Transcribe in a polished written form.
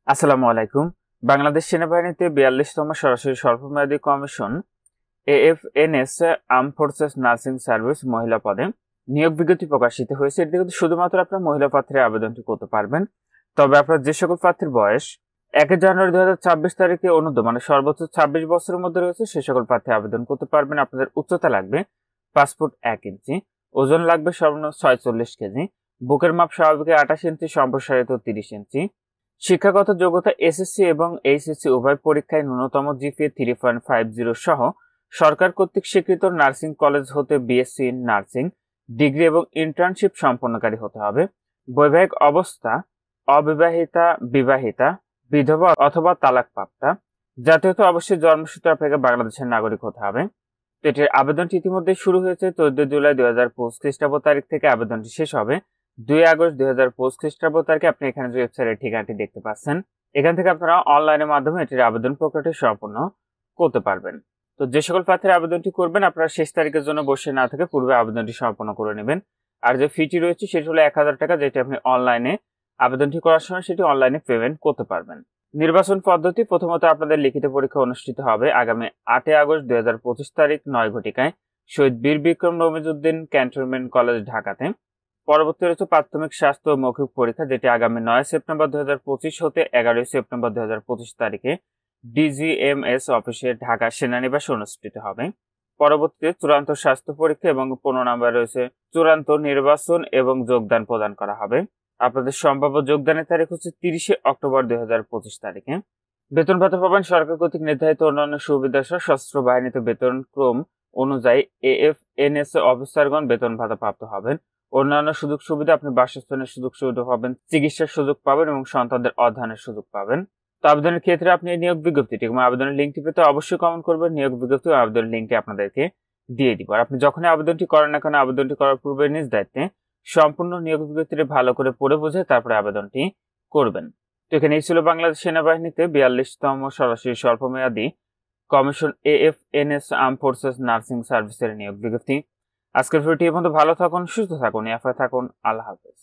আসসালামু আলাইকুম। বাংলাদেশ সেনাবাহিনীতে ৪২তম সরাসরি স্বল্পমেয়াদী commission AFNS arm forces nursing service মহিলা পদে নিয়োগ বিজ্ঞপ্তি প্রকাশিত হয়েছে। এটি কিন্তু শুধুমাত্র আপনার মহিলা প্রার্থীরা আবেদনটি করতে পারবেন। তবে আপনার যে সকল প্রার্থীর বয়স ১ জানুয়ারি ২০২৬ তারিখে অনুদ্ধ মানে সর্বোচ্চ ২৬ বছরের মধ্যে রয়েছে সে সকল প্রার্থী আবেদন করতে পারবেন। আপনাদের উচ্চতা লাগবে ৫ ফুট ১ ইঞ্চি, ওজন লাগবে সর্বনিম্ন ৪৬ কেজি, বুকের মাপ স্বাভাবিক ২৮ ইঞ্চি, সম্প্রসারিত ৩০ ইঞ্চি। শিক্ষাগত যোগ্যতা এসএসসি এবং এইচএসসি উভয় পরীক্ষায় ন্যূনতম জিপিএ 3.50 সহ সরকার কর্তৃক স্বীকৃত নার্সিং কলেজ হতে বিএসসি ইন নার্সিং ডিগ্রি এবং ইন্টার্নশিপ সম্পন্নকারী হতে হবে। বৈবাহিক অবস্থা অবিবাহিতা, বিবাহিতা, বিধবা অথবা তালাকপ্রাপ্তা। জাতীয়তা অবশ্যই জন্মসূত্রে আপনাকে বাংলাদেশের নাগরিক হতে হবে। তো এটির আবেদনটি ইতিমধ্যে শুরু হয়েছে। 14 জুলাই 2025 খ্রিস্টাব্দ তারিখ থেকে আবেদনটি শেষ হবে 2 আগস্ট 2025 খ্রিস্টাব্দ তারিখে। আপনি এখানে যে ওয়েবসাইটের ঠিকানাটি দেখতে পাচ্ছেন, এখান থেকে আপনারা অনলাইনের মাধ্যমে এটির আবেদন প্রক্রিয়াটি সম্পন্ন করতে পারবেন। তো যে সকল প্রার্থীরা আবেদনটি করবেন আপনারা শেষ তারিখের জন্য বসে না থেকে পূর্বে আবেদনটি সম্পন্ন করে নেবেন। আর যে ফিটি রয়েছে সেটি হলো 1000 টাকা, যেটি আপনি অনলাইনে আবেদনটি করার সময় সেটি অনলাইনে পেমেন্ট করতে পারবেন। নির্বাচন পদ্ধতি প্রথমত আপনাদের লিখিত পরীক্ষা অনুষ্ঠিত হবে আগামী 8 আগস্ট 2025 তারিখ 9 ঘটিকায় শহীদ বীর বিক্রম নমিজউদ্দিন ক্যান্টনমেন্ট কলেজ ঢাকাতে। পরবর্তী রয়েছে প্রাথমিক স্বাস্থ্য মৌখিক পরীক্ষা, যেটি আগামী 9 সেপ্টেম্বর 2025 হতে 11 সেপ্টেম্বর 2025 তারিখে ডিজিএমএস অফিসে ঢাকা সেনানিবাসে অনুষ্ঠিত হবে। পরবর্তীতে চূড়ান্ত স্বাস্থ্য পরীক্ষা এবং 15 নম্বর রয়েছে চূড়ান্ত নির্বাচন এবং যোগদান প্রদান করা হবে। আপনাদের সম্ভাব্য যোগদানের তারিখ হচ্ছে 30 অক্টোবর 2025 তারিখে। বেতন ভাতা পাবেন সরকার কর্তৃক নির্ধারিত অন্যান্য সুবিধা সহ সশস্ত্র বাহিনীতে বেতন ক্রম অনুযায়ী এএফএনএস অফিসারগণ বেতন ভাতা প্রাপ্ত হবেন। অন্যান্য সুযোগ সুবিধা আপনি বাসস্থানের সুযোগ সুবিধা পাবেন, চিকিৎসার সুযোগ পাবেন এবং সন্তানদের অধ্যয়নের সুযোগ পাবেন। তো আবেদনের ক্ষেত্রে আপনি এই নিয়োগ বিজ্ঞপ্তিটি এবং আবেদনের লিঙ্কটি পেতে অবশ্যই কমেন্ট করবেন। নিয়োগ বিজ্ঞপ্তি ও আবেদনের লিঙ্কটি আপনাদেরকে দিয়ে দিব। আর আপনি যখনই আবেদনটি করেন না কেন আবেদনটি করার পূর্বে নিজ দায়িত্বে সম্পূর্ণ নিয়োগ বিজ্ঞপ্তিটি ভালো করে পড়ে বুঝে তারপরে আবেদনটি করবেন। তো এখানে এই ছিল বাংলাদেশ সেনাবাহিনীতে 42তম সরাসরি স্বল্পমেয়াদী commission AFNS arm forces nursing সার্ভিসের নিয়োগ বিজ্ঞপ্তি। আজকের ভিডিওটি এই পর্যন্ত। ভালো থাকুন, সুস্থ থাকুন, নিরাপদে থাকুন। আল্লাহ হাফেজ।